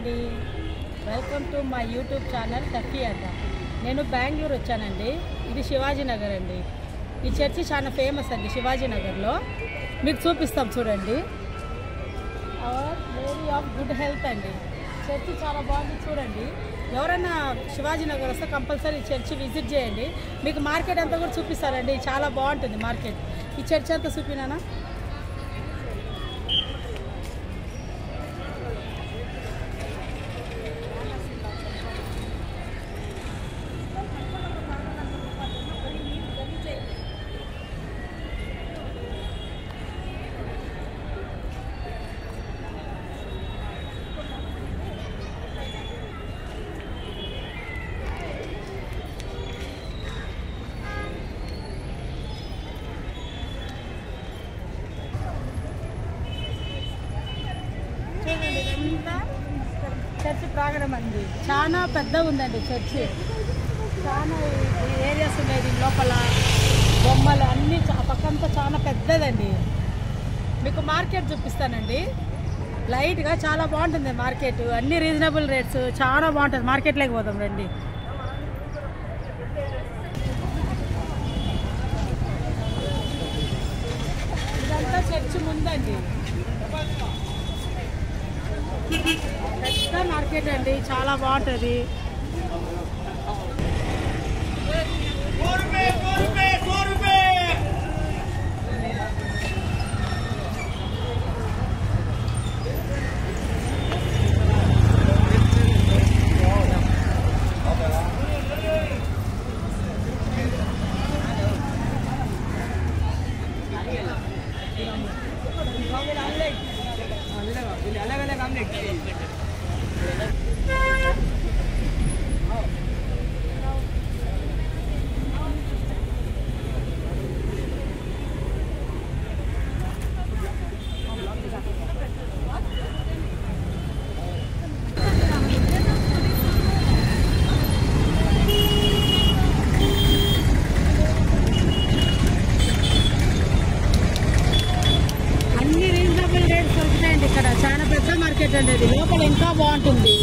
అండి, welcome to my YouTube channel Taffy Adda. నేను బెంగళూరు వచ్చానండి. ఇది శివాజీ నగర్ అండి. ఈ చర్చి చాలా ఫేమస్ అండి శివాజీ నగర్లో. మీకు చూపిస్తాం చూడండి. Our lady of good health అండి. చర్చి చాలా బాగుంది చూడండి. ఎవరైనా శివాజీ నగర్ వస్తే కంపల్సరీ ఈ చర్చి విజిట్ చేయండి. మీకు మార్కెట్ అంతా కూడా చూపిస్తారండి. చాలా బాగుంటుంది మార్కెట్. ఈ చర్చి అంతా చూపినానా? చర్చి ప్రాంగణం అండి. చాలా పెద్దగా ఉందండి చర్చి. చాలా ఏరియాస్ ఉన్నాయి లోపల. బొమ్మలు అన్నీ పక్కంతా చాలా పెద్దదండి. మీకు మార్కెట్ చూపిస్తానండి లైట్గా. చాలా బాగుంటుంది మార్కెట్. అన్ని రీజనబుల్ రేట్స్. చాలా బాగుంటుంది. మార్కెట్లోకి పోదాం రండి. ఇదంతా చర్చి ముందండి. పెద్ద మార్కెట్ అండి. చాలా బాగుంటుంది. ఇక్కడ చాలా పెద్ద మార్కెట్ అండి. అది లోపల ఇంకా బాగుంటుంది.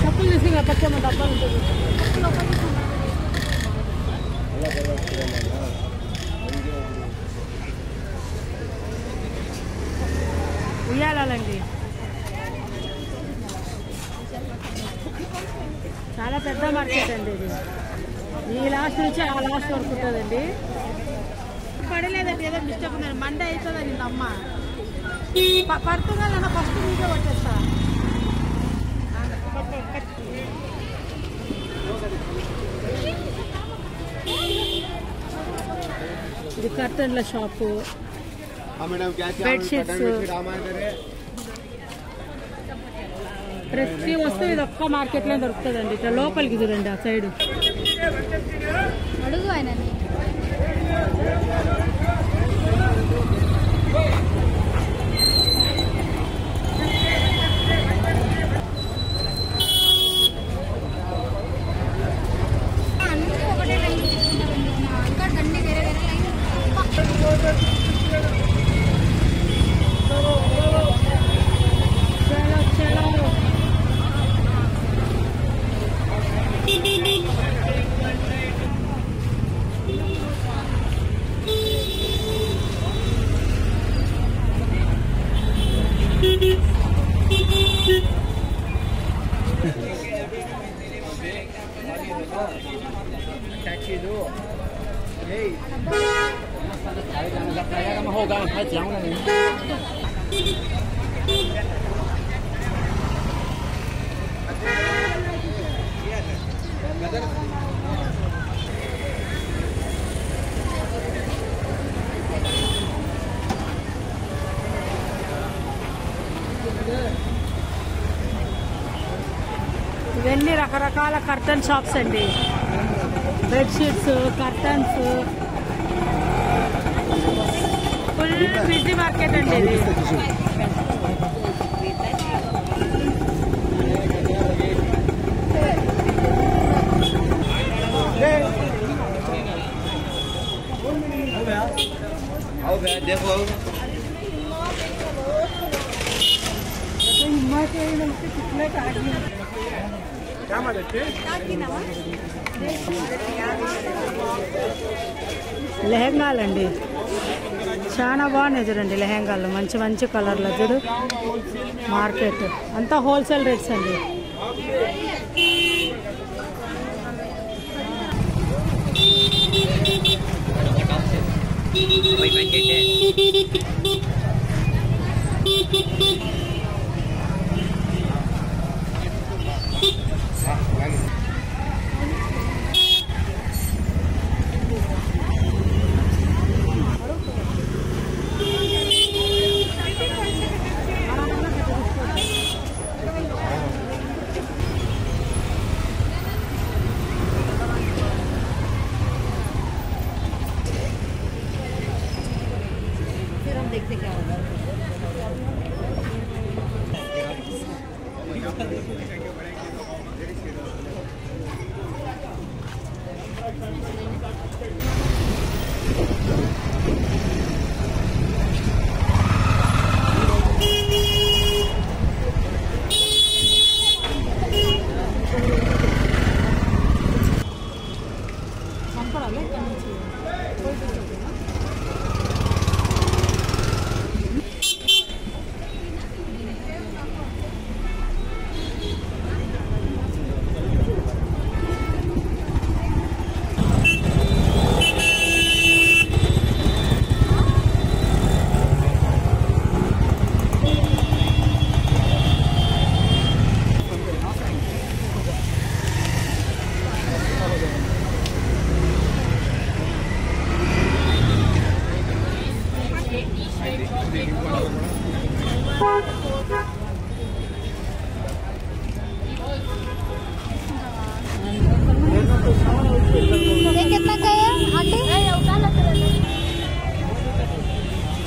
చెప్పులు తీసి పచ్చమ్మ డబ్బాలు ఉంటుంది. ఉయ్యాలండి. చాలా పెద్ద మార్కెట్ అండి ఇది. ఈ లాస్ట్ నుంచి ఆ లాస్ట్ వరకు ఉంటుందండి. పడలేదండి, ఏదో మిస్టేక్ ఉందండి. మండే అవుతుందండి అమ్మ. పడుతుందా ఫస్ట్ మీకే వచ్చేస్తా. ఇది కర్టన్ల షాపు, బెడ్షీట్స్, ప్రతి వస్తువు ఇది ఒక్క మార్కెట్లో దొరుకుతుందండి. ఇట్లా లోపలికి చూడండి ఆ సైడ్. అడుగు ఆయన ఇవన్నీ రకరకాల కర్టన్ షాప్స్ అండి. Bedsheets, curtains, full busy market అండి ఇది. లెహంగాలండి చాలా బాగున్నాయి చూడండి. లెహంగాలు మంచి మంచి కలర్లు చూడు. మార్కెట్ అంతా హోల్సేల్ రేట్స్ అండి. देखते क्या होगा।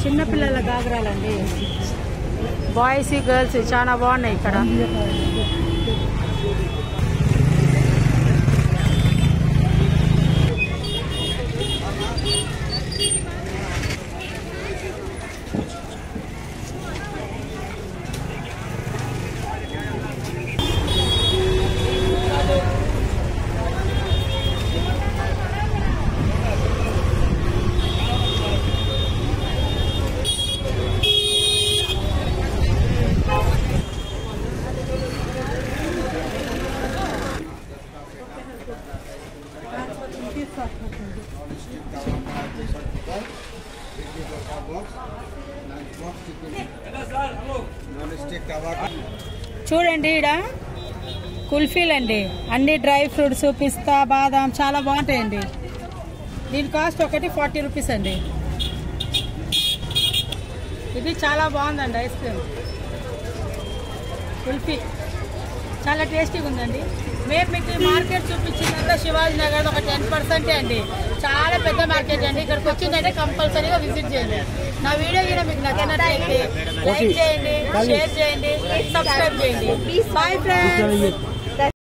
చిన్నపిల్లల గాగ్రాలండి, బాయ్స్ గర్ల్స్ చాలా బాగున్నాయి ఇక్కడ. చూడండి ఈడ కుల్ఫీలు అండి, అన్ని డ్రై ఫ్రూట్స్, పిస్తా, బాదాం చాలా బాగుంటాయండి. దీని కాస్ట్ ఒకటి 40 రూపీస్ అండి. ఇది చాలా బాగుందండి ఐస్ క్రీమ్ కుల్ఫీ, చాలా టేస్టీగా ఉందండి. మేము మీకు మార్కెట్ చూపించిందంటే శివాజీ నగర్ ఒక 10% అండి. చాలా పెద్ద మార్కెట్ అండి. ఇక్కడికి వచ్చిందంటే కంపల్సరీగా విజిట్ చేయండి. నా వీడియో కూడా మీకు నచ్చినట్లయితే లైక్ చేయండి, షేర్ చేయండి, సబ్స్క్రైబ్ చేయండి. Bye friends.